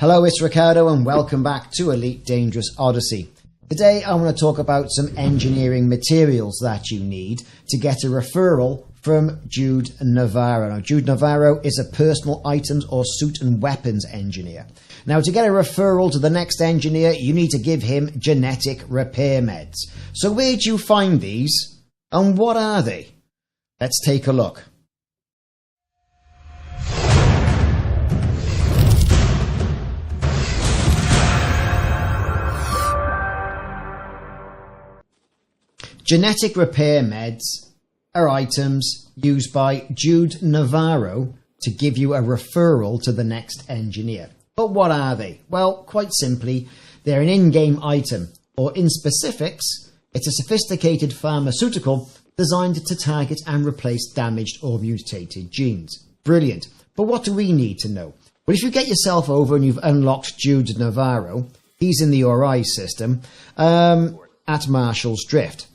Hello, it's Ricardo and welcome back to Elite Dangerous Odyssey. Today I want to talk about some engineering materials that you need to get a referral from Jude Navarro. Now, Jude Navarro is a personal items or suit and weapons engineer. Now, to get a referral to the next engineer, you need to give him genetic repair meds. So where do you find these and what are they? Let's take a look. Genetic repair meds are items used by Jude Navarro to give you a referral to the next engineer. But what are they? Well, quite simply, they're an in-game item, or in specifics, it's a sophisticated pharmaceutical designed to target and replace damaged or mutated genes. Brilliant. But what do we need to know? Well, if you get yourself over and you've unlocked Jude Navarro, he's in the ORI system at Marshall's Drift.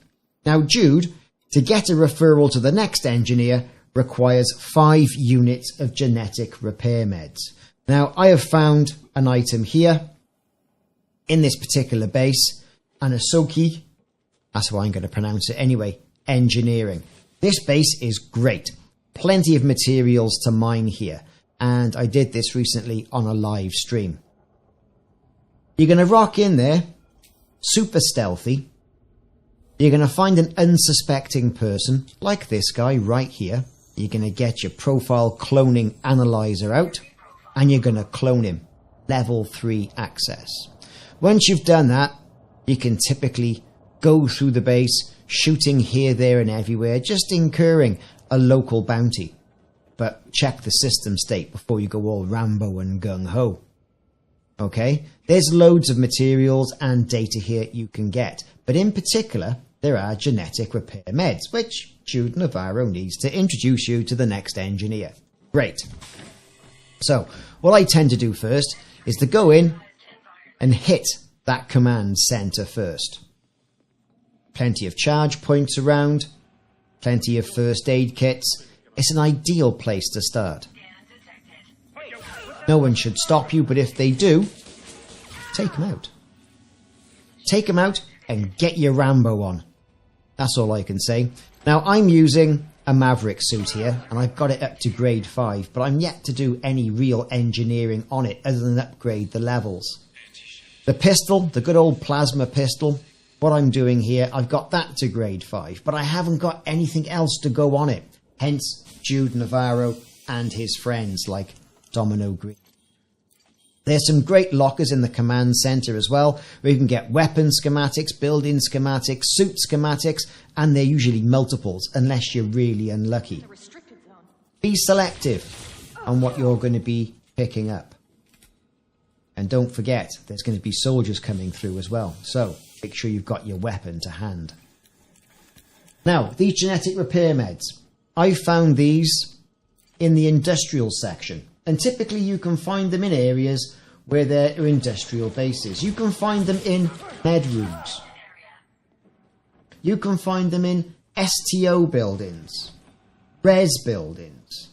Now, Jude, to get a referral to the next engineer, requires 5 units of genetic repair meds. Now, I have found an item here in this particular base, Anasoki, that's how I'm going to pronounce it anyway, engineering. This base is great. Plenty of materials to mine here, and I did this recently on a live stream. You're going to rock in there, super stealthy. You're going to find an unsuspecting person, like this guy right here. You're going to get your profile cloning analyzer out, and you're going to clone him. Level 3 access. Once you've done that, you can typically go through the base, shooting here, there, and everywhere, just incurring a local bounty. But check the system state before you go all Rambo and gung-ho. Okay? There's loads of materials and data here you can get, but in particular, there are genetic repair meds, which Jude Navarro needs to introduce you to the next engineer. Great. So, what I tend to do first is to go in and hit that command center first. Plenty of charge points around, plenty of first aid kits. It's an ideal place to start. No one should stop you, but if they do, take them out. Take them out and get your Rambo on. That's all I can say. Now, I'm using a Maverick suit here, and I've got it up to grade 5, but I'm yet to do any real engineering on it other than upgrade the levels. The pistol, the good old plasma pistol, what I'm doing here, I've got that to grade 5, but I haven't got anything else to go on it. Hence, Jude Navarro and his friends like Domino Green. There's some great lockers in the command center as well, where you can get weapon schematics, building schematics, suit schematics, and they're usually multiples, unless you're really unlucky. Be selective on what you're going to be picking up. And don't forget, there's going to be soldiers coming through as well, so make sure you've got your weapon to hand. Now, these genetic repair meds. I found these in the industrial section. And typically you can find them in areas where there are industrial bases. You can find them in med rooms. You can find them in STO buildings, res buildings,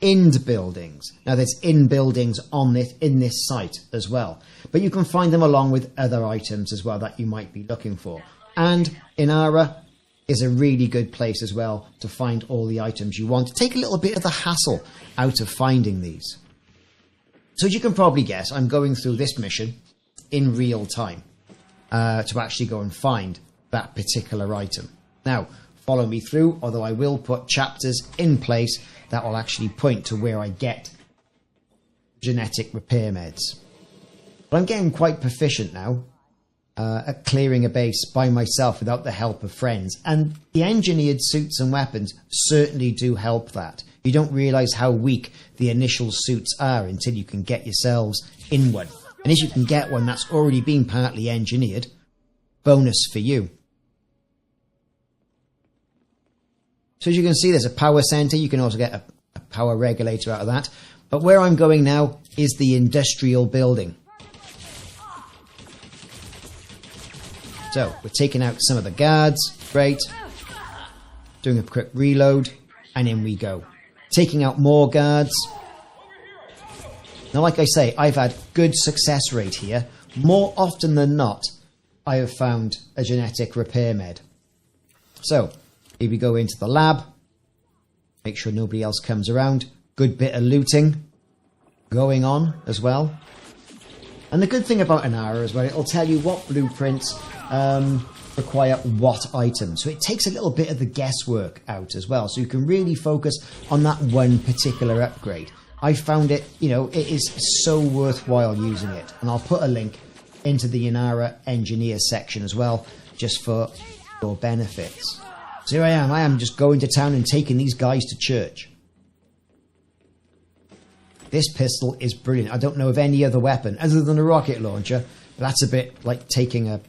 IND buildings. Now there's IN buildings in this site as well. But you can find them along with other items as well that you might be looking for. And Inara is a really good place as well to find all the items you want. Take a little bit of the hassle out of finding these. So as you can probably guess, I'm going through this mission in real time to actually go and find that particular item. Now, follow me through, although I will put chapters in place that will actually point to where I get genetic repair meds. But I'm getting quite proficient now at clearing a base by myself without the help of friends. And the engineered suits and weapons certainly do help that. You don't realise how weak the initial suits are until you can get yourselves in one. And if you can get one that's already been partly engineered, bonus for you. So as you can see, there's a power centre. You can also get a power regulator out of that. But where I'm going now is the industrial building. So, we're taking out some of the guards, great. Doing a quick reload, and in we go. Taking out more guards. Now, like I say, I've had good success rate here. More often than not, I have found a genetic repair med. So, here we go into the lab. Make sure nobody else comes around. Good bit of looting going on as well. And the good thing about Inara is, well, it'll tell you what blueprints require what items. So it takes a little bit of the guesswork out as well. So you can really focus on that one particular upgrade. I found it, it is so worthwhile using it. And I'll put a link into the Inara Engineer section as well, just for your benefits. So here I am just going to town and taking these guys to church. This pistol is brilliant. I don't know of any other weapon other than a rocket launcher. But that's a bit like taking a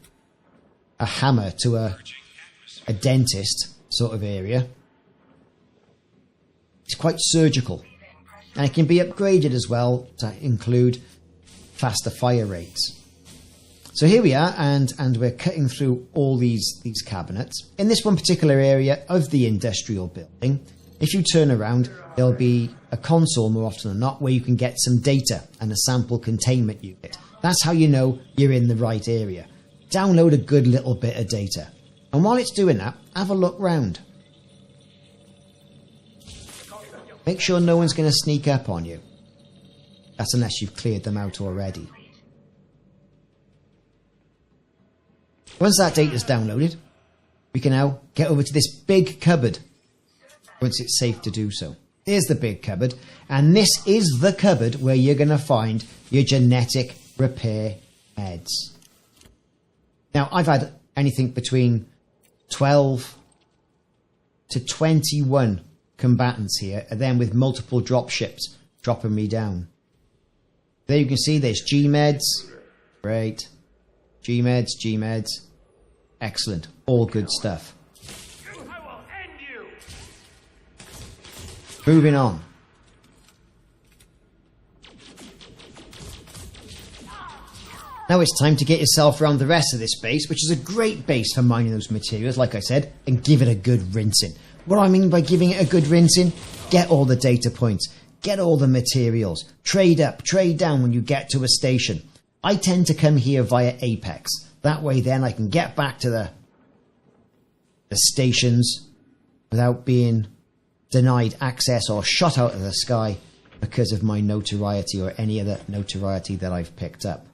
hammer to a dentist sort of area. It's quite surgical. And it can be upgraded as well to include faster fire rates. So here we are, and we're cutting through all these cabinets. In this one particular area of the industrial building, if you turn around, there'll be a console more often than not where you can get some data and a sample containment unit. That's how you know you're in the right area. Download a good little bit of data. And while it's doing that, have a look round. Make sure no one's going to sneak up on you. That's unless you've cleared them out already. Once that data's downloaded, we can now get over to this big cupboard. Once it's safe to do so. Here's the big cupboard. And this is the cupboard where you're going to find your genetic repair meds. Now, I've had anything between 12 to 21 combatants here, and then with multiple drop ships dropping me down. There you can see there's G-meds. Great. G-meds. Excellent. All good stuff. Moving on. Now it's time to get yourself around the rest of this base, which is a great base for mining those materials, like I said, and give it a good rinsing. What I mean by giving it a good rinsing, get all the data points, get all the materials, trade up, trade down when you get to a station. I tend to come here via Apex. That way then I can get back to the stations without being denied access or shot out of the sky because of my notoriety or any other notoriety that I've picked up.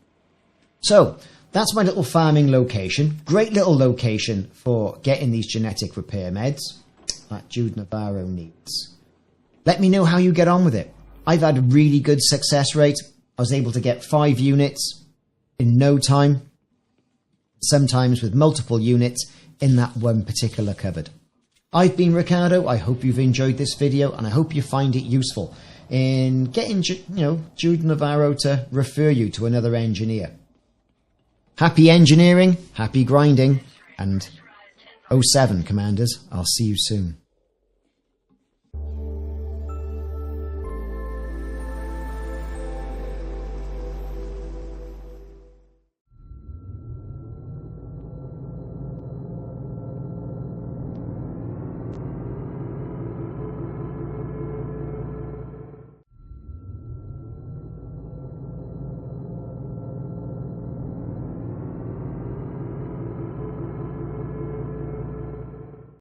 So, that's my little farming location. Great little location for getting these genetic repair meds that Jude Navarro needs. Let me know how you get on with it. I've had a really good success rate. I was able to get 5 units in no time, sometimes with multiple units in that one particular cupboard. I've been Ricardo. I hope you've enjoyed this video, and I hope you find it useful in getting, Jude Navarro to refer you to another engineer. Happy engineering, happy grinding, and 07 commanders. I'll see you soon.